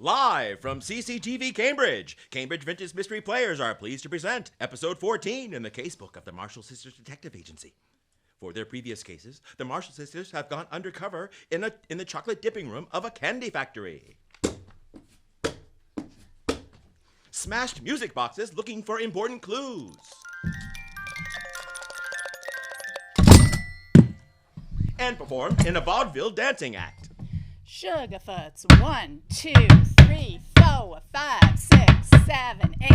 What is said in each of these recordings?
Live from CCTV Cambridge, Cambridge Vintage Mystery Players are pleased to present Episode 14 in the casebook of the Marshall Sisters Detective Agency. For their previous cases, the Marshall Sisters have gone undercover in the chocolate dipping room of a candy factory. Smashed music boxes looking for important clues. And performed in a vaudeville dancing act. Sugarfoots, 1, 2, 3, 4, 5, 6, 7, 8.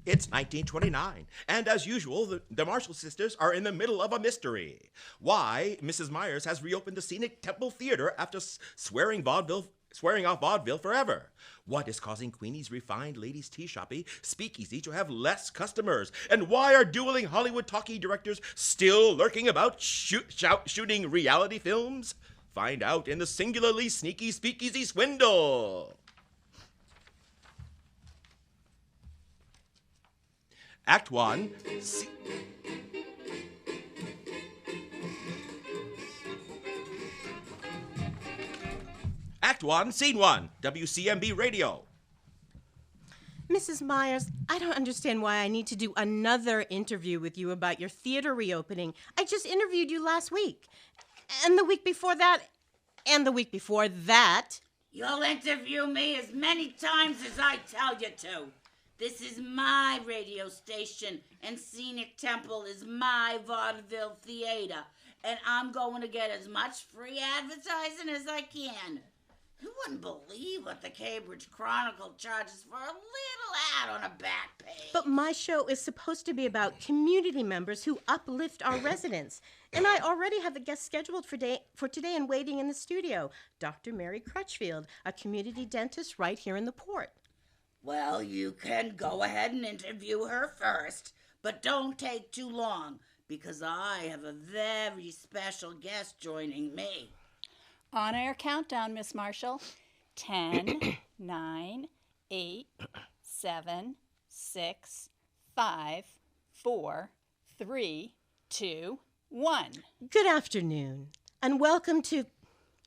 It's 1929, and as usual, the Marshall Sisters are in the middle of a mystery. Why Mrs. Myers has reopened the Scenic Temple Theater after swearing off vaudeville forever. What is causing Queenie's refined ladies' tea shoppy, Speakeasy, to have less customers? And why are dueling Hollywood talkie directors still lurking about shooting reality films? Find out in the singularly sneaky Speakeasy Swindle. Act 1. Act 1, Scene 1, WCMB Radio. Mrs. Myers, I don't understand why I need to do another interview with you about your theater reopening. I just interviewed you last week. And the week before that. And the week before that. You'll interview me as many times as I tell you to. This is my radio station, and Scenic Temple is my vaudeville theater, and I'm going to get as much free advertising as I can. You wouldn't believe what the Cambridge Chronicle charges for a little ad on a back page. But my show is supposed to be about community members who uplift our residents. And I already have a guest scheduled for today and waiting in the studio, Dr. Mary Crutchfield, a community dentist right here in the port. Well, you can go ahead and interview her first, but don't take too long, because I have a very special guest joining me. On-air countdown, Miss Marshall. 10, 9, 8, 7, 6, 5, 4, 3, 2, 1. Good afternoon, and welcome to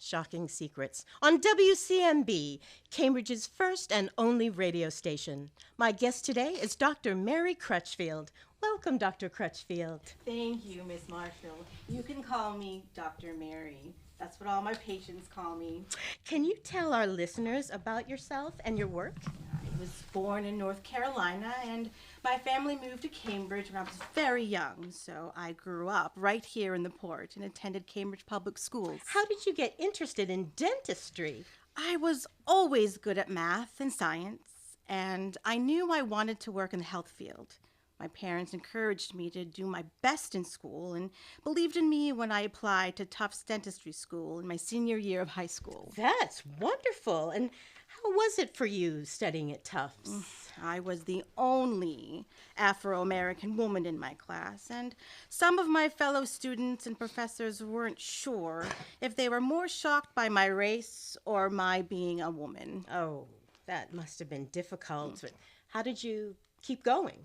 Shocking Secrets on WCMB, Cambridge's first and only radio station. My guest today is Dr. Mary Crutchfield. Welcome, Dr. Crutchfield. Thank you, Miss Marshall. You can call me Dr. Mary. That's what all my patients call me. Can you tell our listeners about yourself and your work? I was born in North Carolina, and my family moved to Cambridge when I was very young, so I grew up right here in the port and attended Cambridge Public Schools. How did you get interested in dentistry? I was always good at math and science, and I knew I wanted to work in the health field. My parents encouraged me to do my best in school and believed in me when I applied to Tufts Dentistry School in my senior year of high school. That's wonderful. And how was it for you studying at Tufts? I was the only Afro-American woman in my class, and some of my fellow students and professors weren't sure if they were more shocked by my race or my being a woman. Oh, that must have been difficult. But how did you keep going?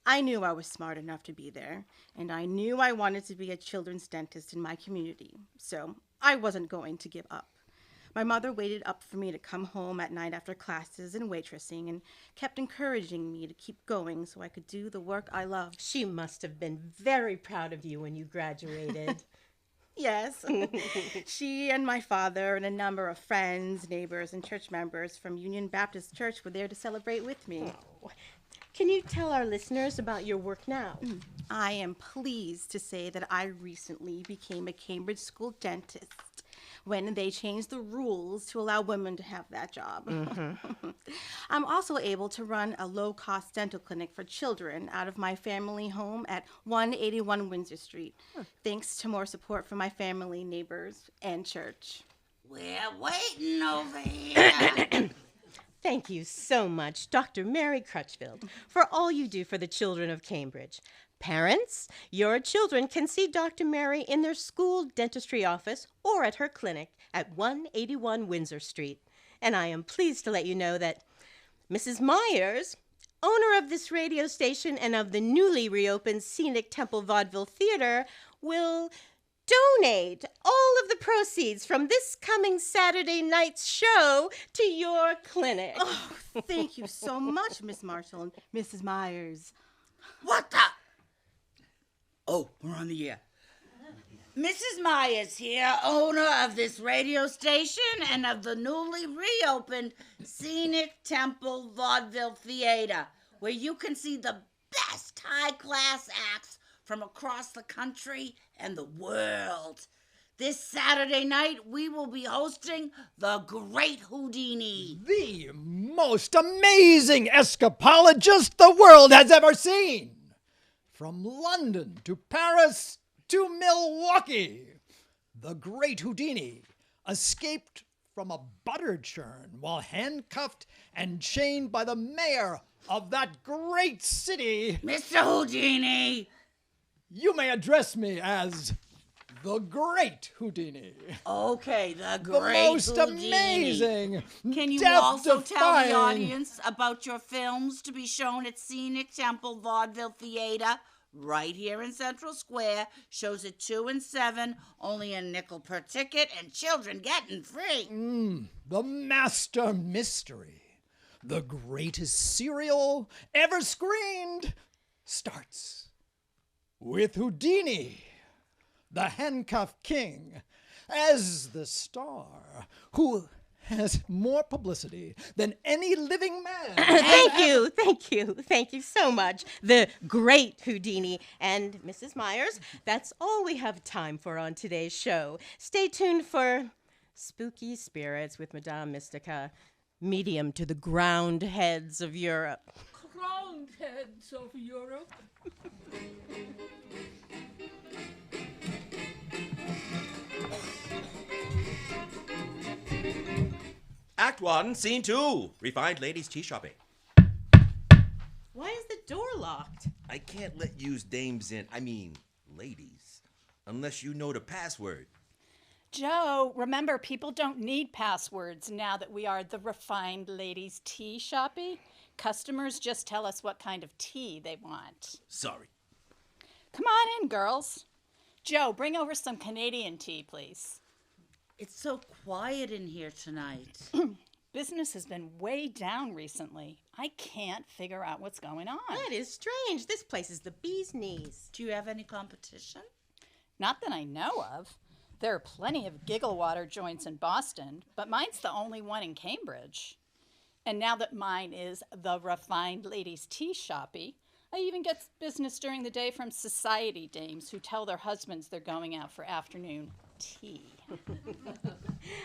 I knew I was smart enough to be there, and I knew I wanted to be a children's dentist in my community, so I wasn't going to give up. My mother waited up for me to come home at night after classes and waitressing and kept encouraging me to keep going so I could do the work I loved. She must have been very proud of you when you graduated. Yes. She and my father and a number of friends, neighbors, and church members from Union Baptist Church were there to celebrate with me. Oh. Can you tell our listeners about your work now? I am pleased to say that I recently became a Cambridge school dentist when they changed the rules to allow women to have that job. Mm-hmm. I'm also able to run a low-cost dental clinic for children out of my family home at 181 Windsor Street, thanks to more support from my family, neighbors, and church. We're waiting over here. Thank you so much, Dr. Mary Crutchfield, for all you do for the children of Cambridge. Parents, your children can see Dr. Mary in their school dentistry office or at her clinic at 181 Windsor Street. And I am pleased to let you know that Mrs. Myers, owner of this radio station and of the newly reopened Scenic Temple Vaudeville Theater, will donate all of the proceeds from this coming Saturday night's show to your clinic. Oh, thank you so much, Miss Marshall and Mrs. Myers. What the? Oh, we're on the air. Mrs. Myers here, owner of this radio station and of the newly reopened Scenic Temple Vaudeville Theater, where you can see the best high-class acts from across the country and the world. This Saturday night, we will be hosting The Great Houdini. The most amazing escapologist the world has ever seen. From London to Paris to Milwaukee, the Great Houdini escaped from a butter churn while handcuffed and chained by the mayor of that great city. Mr. Houdini! You may address me as the Great Houdini. Okay, the The Great most Houdini. amazing, Can you also tell the death-defying- audience about your films to be shown at Scenic Temple Vaudeville Theater right here in Central Square? Shows at 2 and 7, only a nickel per ticket, and children getting free. The master mystery, the greatest serial ever screened, starts with Houdini, the handcuffed king, as the star who has more publicity than any living man. Thank you so much, the Great Houdini. And Mrs. Myers, that's all we have time for on today's show. Stay tuned for Spooky Spirits with Madame Mystica, medium to the ground heads of Europe. Crowned heads of Europe. Act 1, Scene 2, Refined Ladies Tea Shopping. Why is the door locked? I can't let use dames in, ladies, unless you know the password. Joe, remember, people don't need passwords now that we are the Refined Ladies Tea Shoppy. Customers just tell us what kind of tea they want. Sorry. Come on in, girls. Joe, bring over some Canadian tea, please. It's so quiet in here tonight. Business has been way down recently. I can't figure out what's going on. That is strange. This place is the bee's knees. Do you have any competition? Not that I know of. There are plenty of giggle water joints in Boston, but mine's the only one in Cambridge. And now that mine is the Refined Ladies Tea Shoppy, I even get business during the day from society dames who tell their husbands they're going out for afternoon tea.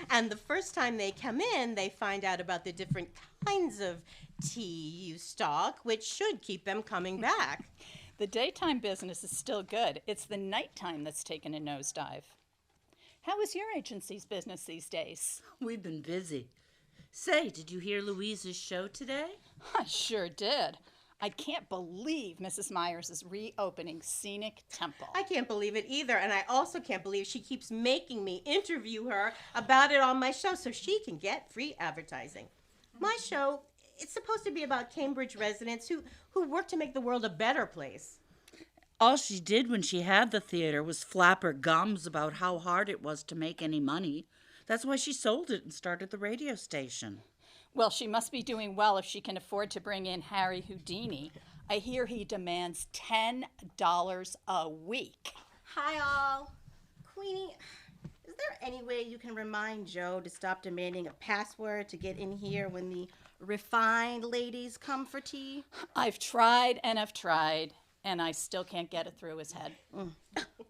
And the first time they come in, they find out about the different kinds of tea you stock, which should keep them coming back. The daytime business is still good. It's the nighttime that's taken a nosedive. How is your agency's business these days? We've been busy. Say, did you hear Louise's show today? I sure did. I can't believe Mrs. Myers is reopening Scenic Temple. I can't believe it either, and I also can't believe she keeps making me interview her about it on my show so she can get free advertising. My show, it's supposed to be about Cambridge residents who work to make the world a better place. All she did when she had the theater was flap her gums about how hard it was to make any money. That's why she sold it and started the radio station. Well, she must be doing well if she can afford to bring in Harry Houdini. I hear he demands $10 a week. Hi, all. Queenie, is there any way you can remind Joe to stop demanding a password to get in here when the refined ladies come for tea? I've tried, and I still can't get it through his head.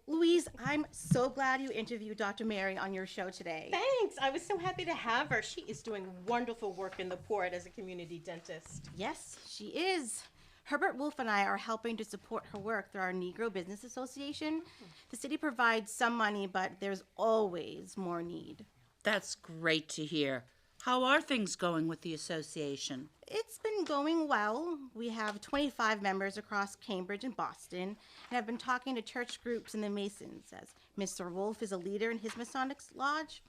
Louise, I'm so glad you interviewed Dr. Mary on your show today. Thanks. I was so happy to have her. She is doing wonderful work in the port as a community dentist. Yes, she is. Herbert Wolf and I are helping to support her work through our Negro Business Association. The city provides some money, but there's always more need. That's great to hear. How are things going with the association? It's been going well. We have 25 members across Cambridge and Boston and have been talking to church groups in the Masons, as Mr. Wolf is a leader in his Masonic lodge.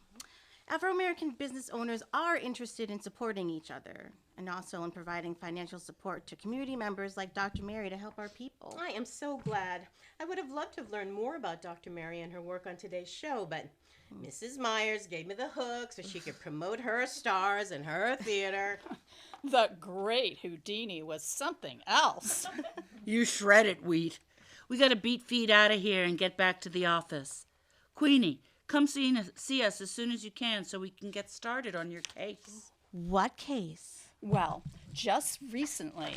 Afro-American business owners are interested in supporting each other and also in providing financial support to community members like Dr. Mary to help our people. I am so glad. I would have loved to have learned more about Dr. Mary and her work on today's show, but Mrs. Myers gave me the hook so she could promote her stars and her theater. The great Houdini was something else. You shred it, Wheat. We gotta beat feet out of here and get back to the office. Queenie, come see us as soon as you can so we can get started on your case. What case? Well, just recently.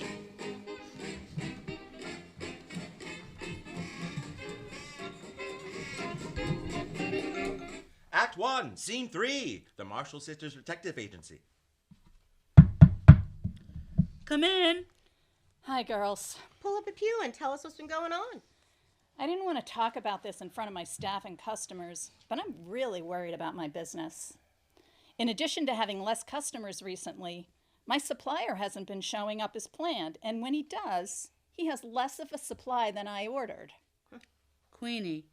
Act 1, Scene 3, the Marshall Sisters Detective Agency. Come in. Hi, girls. Pull up a pew and tell us what's been going on. I didn't want to talk about this in front of my staff and customers, but I'm really worried about my business. In addition to having less customers recently, my supplier hasn't been showing up as planned, and when he does, he has less of a supply than I ordered. Queenie,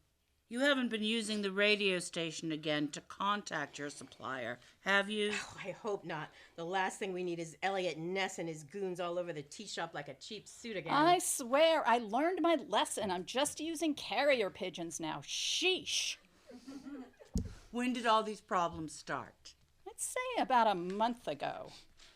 you haven't been using the radio station again to contact your supplier, have you? Oh, I hope not. The last thing we need is Elliot Ness and his goons all over the tea shop like a cheap suit again. I swear, I learned my lesson. I'm just using carrier pigeons now. Sheesh. When did all these problems start? I'd say about a month ago.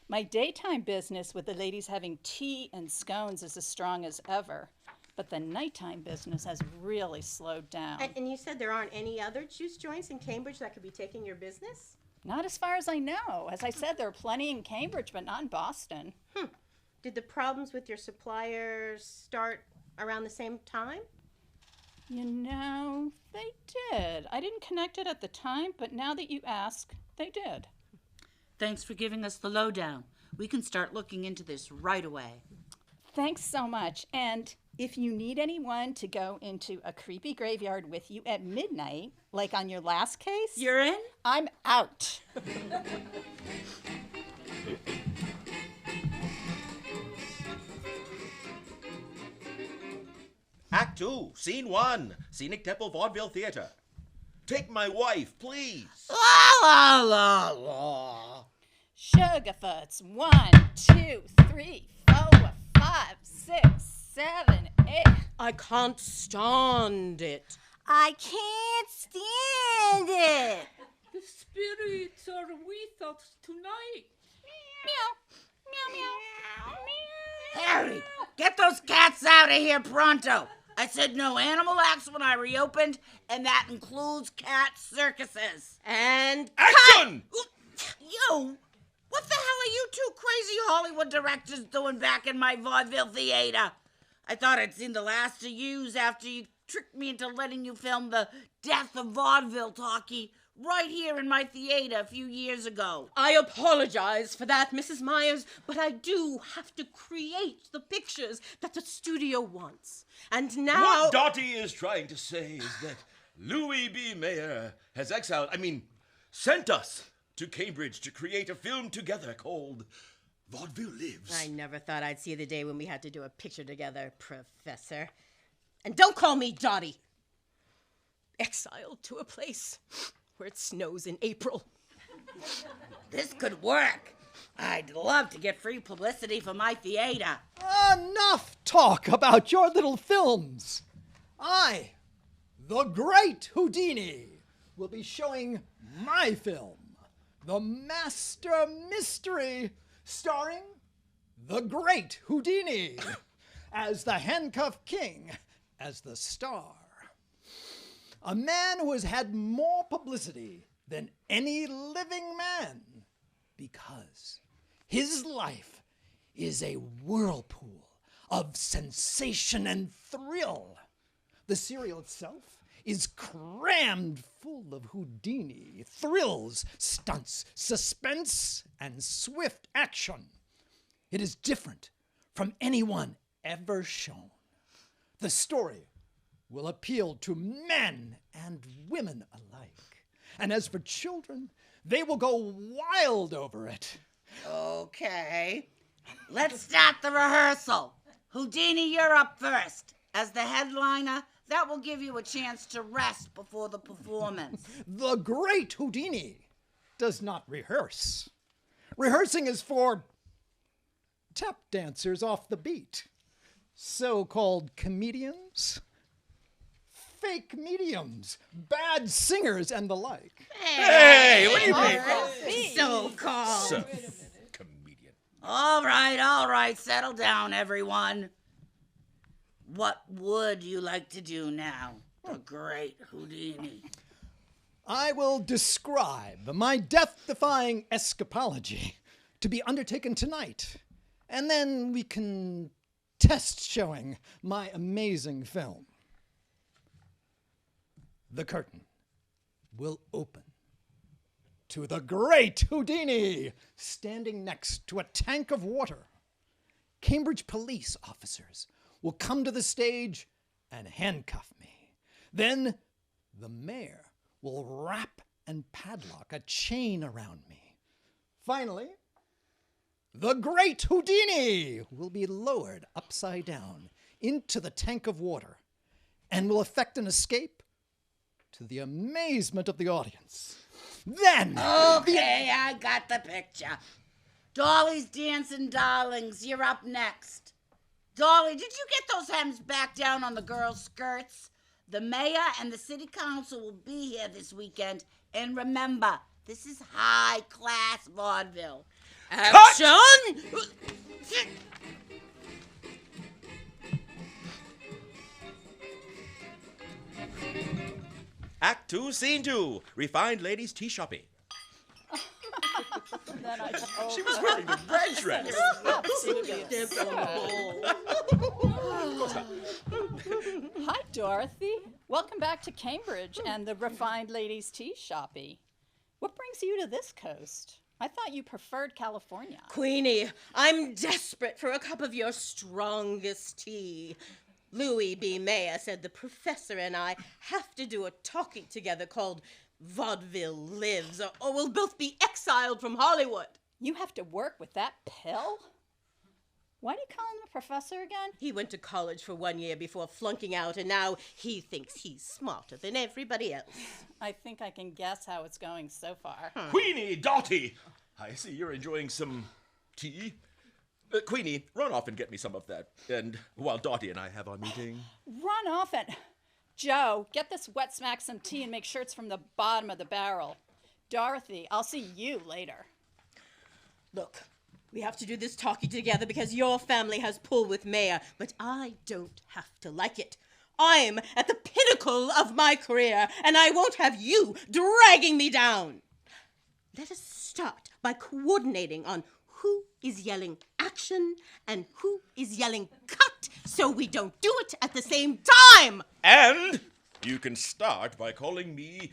My daytime business with the ladies having tea and scones is as strong as ever. But the nighttime business has really slowed down. And you said there aren't any other juice joints in Cambridge that could be taking your business? Not as far as I know. As I said, there are plenty in Cambridge, but not in Boston. Did the problems with your suppliers start around the same time? You know, they did. I didn't connect it at the time, but now that you ask, they did. Thanks for giving us the lowdown. We can start looking into this right away. Thanks so much. And if you need anyone to go into a creepy graveyard with you at midnight, like on your last case, You're in? I'm out. Act 2, Scene 1, Scenic Temple Vaudeville Theater. Take my wife, please. La la la la. Sugarfoots, 1, 2, 3, 4, 5, 6, 7, 8. I can't stand it. I can't stand it. The spirits are with us tonight. Meow, meow, meow, meow. Harry, get those cats out of here pronto. I said no animal acts when I reopened, and that includes cat circuses. And Action! You, what the hell are you two crazy Hollywood directors doing back in my vaudeville theater? I thought I'd seen the last of yous after you tricked me into letting you film the Death of Vaudeville talkie right here in my theater a few years ago. I apologize for that, Mrs. Myers, but I do have to create the pictures that the studio wants. And now... What Dottie is trying to say is that Louis B. Mayer has sent us to Cambridge to create a film together called Vaudeville Lives. I never thought I'd see the day when we had to do a picture together, Professor. And don't call me Dottie. Exiled to a place where it snows in April. This could work. I'd love to get free publicity for my theater. Enough talk about your little films. I, the great Houdini, will be showing my film, The Master Mystery, starring the great Houdini as the handcuffed king, as the star. A man who has had more publicity than any living man, because his life is a whirlpool of sensation and thrill. The serial itself is crammed full of Houdini, thrills, stunts, suspense, and swift action. It is different from anyone ever shown. The story will appeal to men and women alike. And as for children, they will go wild over it. Okay, let's start the rehearsal. Houdini, you're up first. As the headliner, that will give you a chance to rest before the performance. The great Houdini does not rehearse. Rehearsing is for tap dancers off the beat, so-called comedians, fake mediums, bad singers, and the like. Hey, what do you mean? So-called. So, comedian. All right, settle down, everyone. What would you like to do now, the great Houdini? I will describe my death-defying escapology to be undertaken tonight, and then we can test showing my amazing film. The curtain will open to the great Houdini standing next to a tank of water. Cambridge police officers will come to the stage and handcuff me. Then the mayor will wrap and padlock a chain around me. Finally, the great Houdini will be lowered upside down into the tank of water and will effect an escape to the amazement of the audience. Then... Okay, I got the picture. Dolly's Dancing Darlings, you're up next. Dolly, did you get those hems back down on the girls' skirts? The mayor and the city council will be here this weekend. And remember, this is high-class vaudeville. Action! Act 2, Scene 2. Refined ladies tea shopping. Then I told She was wearing the red dress. Hi, Dorothy. Welcome back to Cambridge and the Refined Ladies Tea Shoppy. What brings you to this coast? I thought you preferred California. Queenie, I'm desperate for a cup of your strongest tea. Louis B. Mayer said the professor and I have to do a talkie together called Vaudeville Lives, or we'll both be exiled from Hollywood. You have to work with that pill? Why do you call him a professor again? He went to college for 1 year before flunking out, and now he thinks he's smarter than everybody else. I think I can guess how it's going so far. Queenie, Dottie. I see you're enjoying some tea. Queenie, run off and get me some of that. And while Dottie and I have our meeting. Run off and... Joe, get this wet smack some tea and make sure it's from the bottom of the barrel. Dorothy, I'll see you later. Look, we have to do this talkie together because your family has pull with Mayor, but I don't have to like it. I'm at the pinnacle of my career, and I won't have you dragging me down. Let us start by coordinating on who is yelling action and who is yelling cut so we don't do it at the same time. And you can start by calling me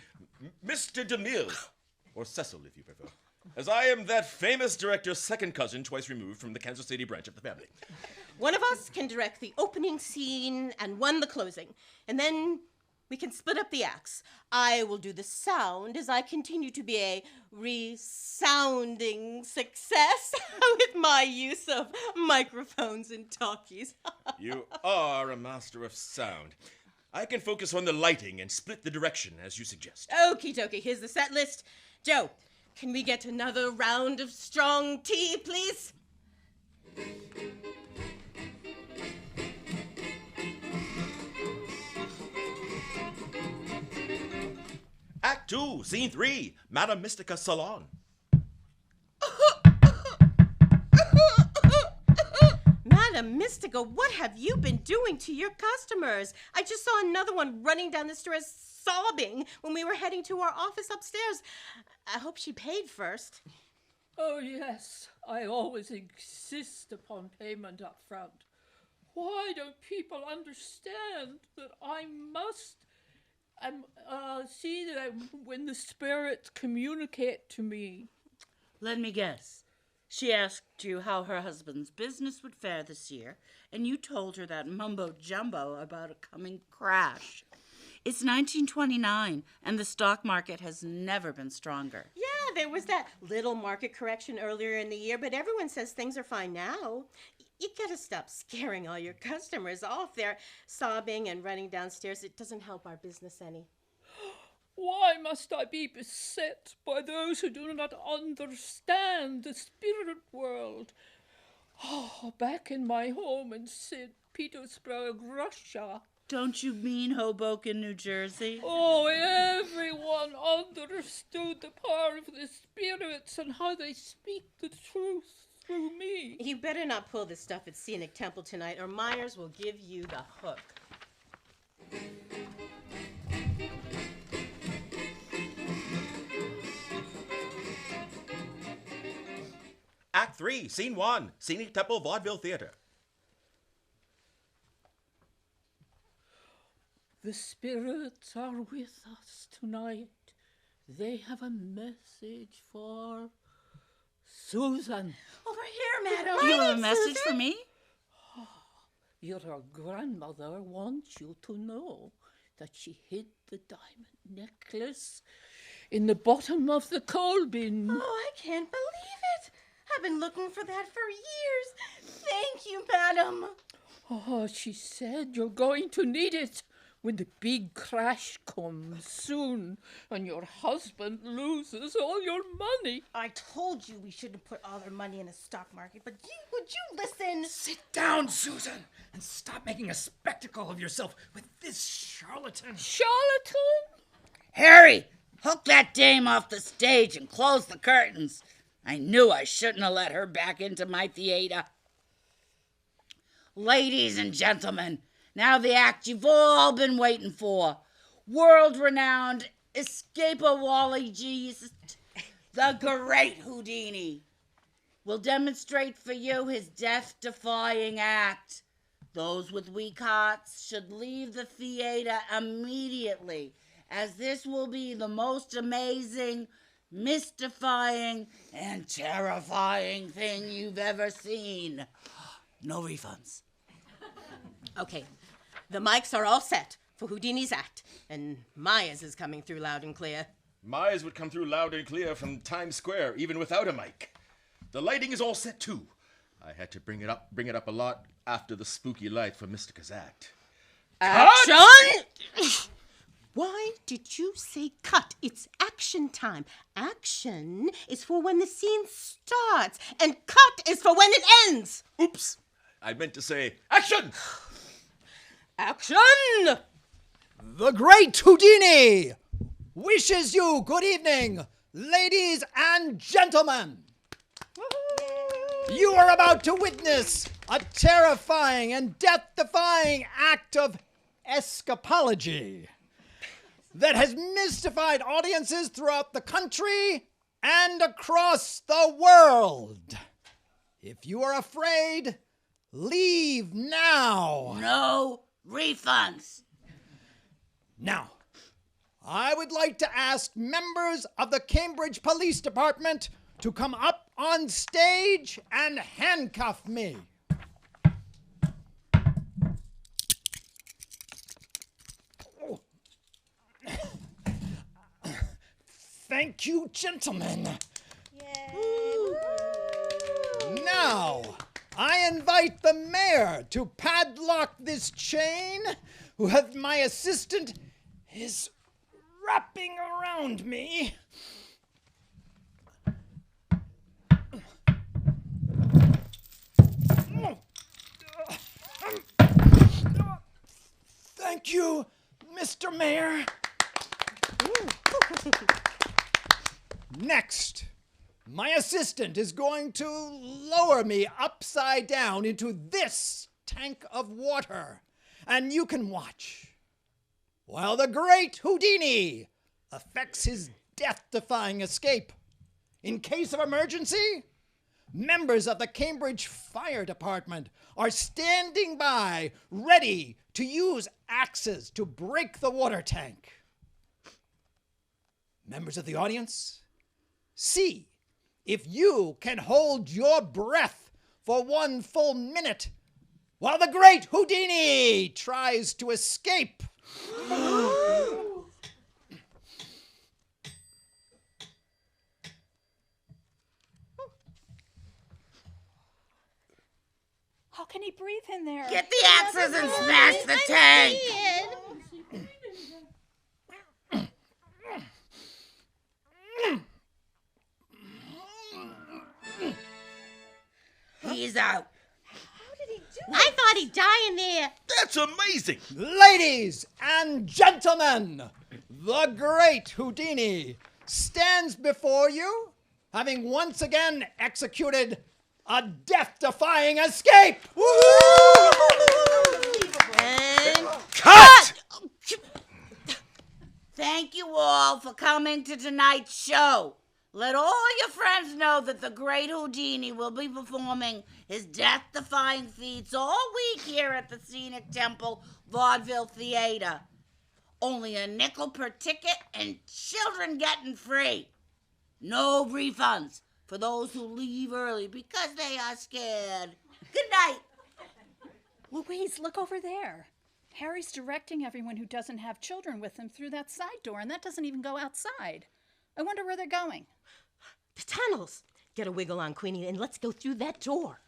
Mr. DeMille, or Cecil if you prefer, as I am that famous director's second cousin twice removed from the Kansas City branch of the family. One of us can direct the opening scene and one the closing, and then we can split up the acts. I will do the sound as I continue to be a resounding success with my use of microphones and talkies. You are a master of sound. I can focus on the lighting and split the direction as you suggest. Okie dokie, here's the set list. Joe, can we get another round of strong tea, please? Act 2, Scene 3, Madame Mystica Salon. Madam Mystica, what have you been doing to your customers? I just saw another one running down the stairs sobbing when we were heading to our office upstairs. I hope she paid first. Oh, yes, I always insist upon payment up front. Why don't people understand that I must see them when the spirits communicate to me? Let me guess. She asked you how her husband's business would fare this year, and you told her that mumbo-jumbo about a coming crash. It's 1929, and the stock market has never been stronger. Yeah, there was that little market correction earlier in the year, but everyone says things are fine now. You gotta stop scaring all your customers off. They're sobbing and running downstairs. It doesn't help our business any. Why must I be beset by those who do not understand the spirit world? Oh, back in my home in St. Petersburg, Russia. Don't you mean Hoboken, New Jersey? Oh, everyone understood the power of the spirits and how they speak the truth through me. You better not pull this stuff at Scenic Temple tonight, or Myers will give you the hook. Act 3, Scene 1, Scenic Temple Vaudeville Theater. The spirits are with us tonight. They have a message for Susan. Over here, madam. You have a message for me? Your grandmother wants you to know that she hid the diamond necklace in the bottom of the coal bin. Oh, I can't believe it. I've been looking for that for years. Thank you, madam. Oh, she said you're going to need it when the big crash comes soon and your husband loses all your money. I told you we shouldn't put all our money in the stock market, but would you listen? Sit down, Susan, and stop making a spectacle of yourself with this charlatan. Charlatan? Harry, hook that dame off the stage and close the curtains. I knew I shouldn't have let her back into my theater. Ladies and gentlemen, now the act you've all been waiting for. World-renowned escapologist, the great Houdini, will demonstrate for you his death-defying act. Those with weak hearts should leave the theater immediately, as this will be the most amazing, mystifying, and terrifying thing you've ever seen. No refunds. Okay, the mics are all set for Houdini's act, and Myers is coming through loud and clear. Myers would come through loud and clear from Times Square, even without a mic. The lighting is all set, too. I had to bring it up a lot after the spooky light for Mr. Kazat. Action! Why did you say cut? It's action time. Action is for when the scene starts, and cut is for when it ends. Oops! I meant to say, action! Action! The great Houdini wishes you good evening, ladies and gentlemen. You are about to witness a terrifying and death-defying act of escapology that has mystified audiences throughout the country and across the world. If you are afraid, leave now. No refunds. Now, I would like to ask members of the Cambridge Police Department to come up on stage and handcuff me. Thank you, gentlemen. Now, I invite the mayor to padlock this chain, with my assistant is wrapping around me. Thank you, Mr. Mayor. Next, my assistant is going to lower me upside down into this tank of water, and you can watch while the great Houdini effects his death-defying escape. In case of emergency, members of the Cambridge Fire Department are standing by, ready to use axes to break the water tank. Members of the audience, see if you can hold your breath for 1 full minute while the great Houdini tries to escape. How can he breathe in there? Get the axes and smash the tank. is out. I thought he'd die in there. That's amazing! Ladies and gentlemen, the great Houdini stands before you, having once again executed a death-defying escape. And Cut! Thank you all for coming to tonight's show. Let all your friends know that the great Houdini will be performing his death-defying feats all week here at the Scenic Temple Vaudeville Theater. Only a nickel per ticket and children getting free. No refunds for those who leave early because they are scared. Good night. Louise, look over there. Harry's directing everyone who doesn't have children with him through that side door, and that doesn't even go outside. I wonder where they're going. the tunnels. Get a wiggle on, Queenie, and let's go through that door.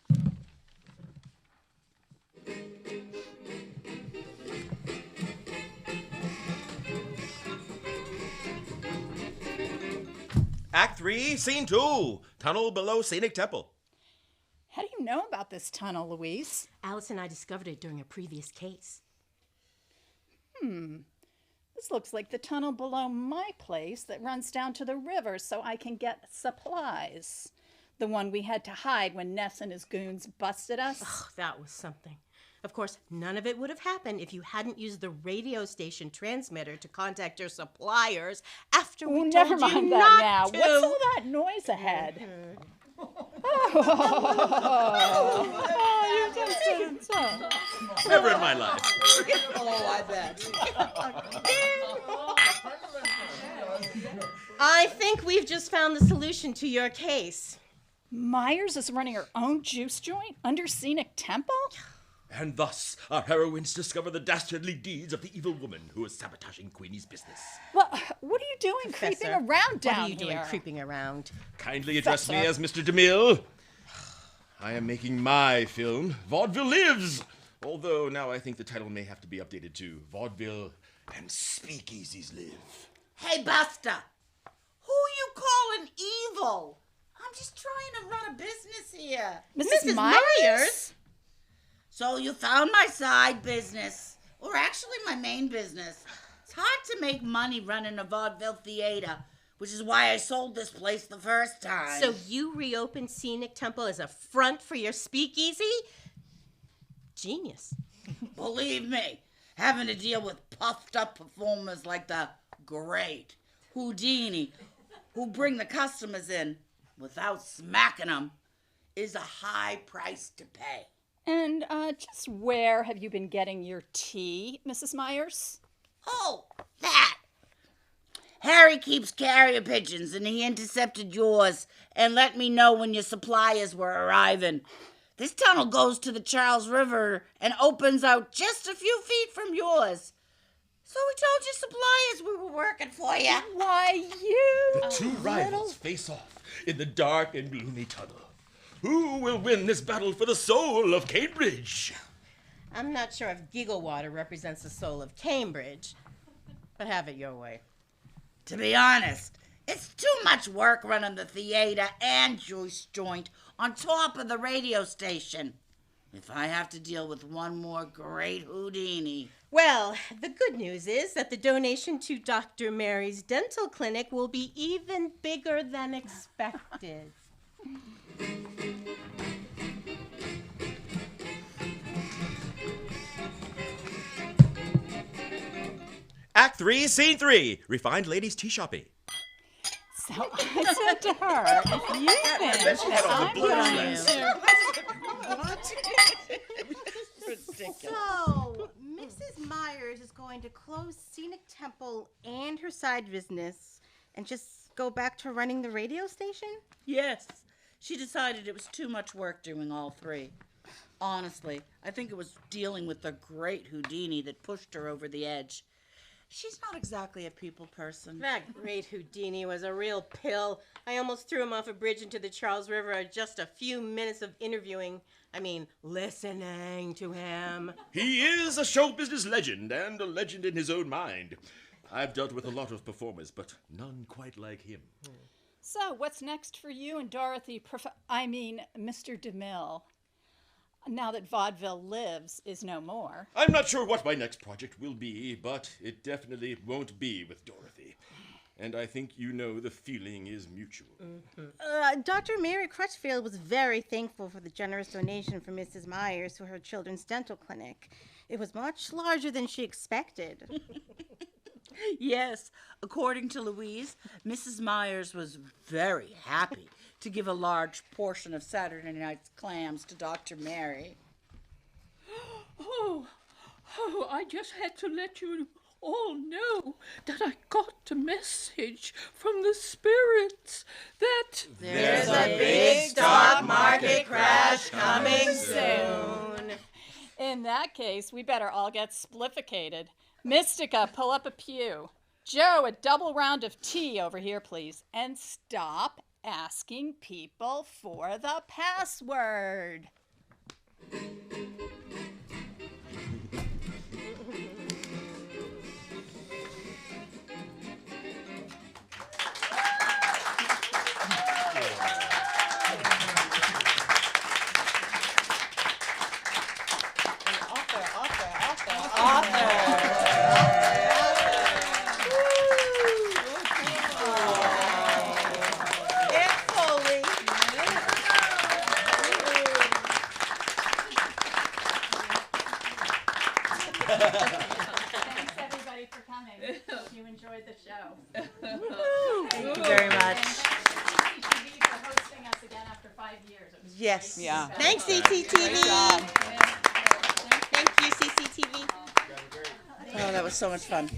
Act 3, Scene 2, Tunnel Below Scenic Temple. How do you know about this tunnel, Louise? Alice and I discovered it during a previous case. This looks like the tunnel below my place that runs down to the river so I can get supplies. The one we had to hide when Ness and his goons busted us. Oh, that was something. Of course, none of it would have happened if you hadn't used the radio station transmitter to contact your suppliers after we told Never you mind not that now. to. What's all that noise ahead? You just didn't say. Never in my life. Oh, I bet. I think we've just found the solution to your case. Myers is running her own juice joint under Scenic Temple? And thus, our heroines discover the dastardly deeds of the evil woman who is sabotaging Queenie's business. Well, what are you doing creeping Professor, around down what are you doing here? creeping around? Kindly address me as Mr. DeMille. I am making my film, Vaudeville Lives. Although now I think the title may have to be updated to Vaudeville and Speakeasies Live. Hey, Buster. Who you calling evil? I'm just trying to run a business here. Mrs. Myers? So you found my side business, or actually my main business. It's hard to make money running a vaudeville theater, which is why I sold this place the first time. So you reopened Scenic Temple as a front for your speakeasy? Genius. Believe me, having to deal with puffed up performers like the great Houdini, who bring the customers in without smacking them, is a high price to pay. And just where have you been getting your tea, Mrs. Myers? Oh, that. Harry keeps carrier pigeons, and he intercepted yours and let me know when your suppliers were arriving. This tunnel goes to the Charles River and opens out just a few feet from yours. So we told your suppliers we were working for you. Why, you... The two rivals face off in the dark and gloomy tunnel. Who will win this battle for the soul of Cambridge? I'm not sure if Giggle Water represents the soul of Cambridge, but have it your way. To be honest, it's too much work running the theater and juice joint on top of the radio station. If I have to deal with one more great Houdini. Well, the good news is that the donation to Dr. Mary's dental clinic will be even bigger than expected. Act 3, Scene 3, Refined Ladies Tea Shopping. So I said to her, if you think that I'm going to... So, Mrs. Myers is going to close Scenic Temple and her side business and just go back to running the radio station? Yes, she decided it was too much work doing all three. Honestly, I think it was dealing with the great Houdini that pushed her over the edge. She's not exactly a people person. That great Houdini was a real pill. I almost threw him off a bridge into the Charles River at just a few minutes of listening to him. He is a show business legend and a legend in his own mind. I've dealt with a lot of performers, but none quite like him. So what's next for you and Dorothy, Mr. DeMille? now that vaudeville lives is no more. I'm not sure what my next project will be, but it definitely won't be with Dorothy. And I think you know the feeling is mutual. Dr. Mary Crutchfield was very thankful for the generous donation from Mrs. Myers to her children's dental clinic. It was much larger than she expected. Yes, according to Louise, Mrs. Myers was very happy to give a large portion of Saturday night's clams to Dr. Mary. Oh, I just had to let you all know that I got a message from the spirits that There's a big stock market crash coming soon. In that case, we better all get splifficated. Mystica, pull up a pew. Joe, a double round of tea over here, please. And stop asking people for the password. Thanks, everybody, for coming. Hope you enjoyed the show. Thank you very much. CCTV for hosting us again after 5 years. It was Yes. great. Yeah. Thanks, CCTV. Thank Thank you, CCTV. Oh, that was so much fun.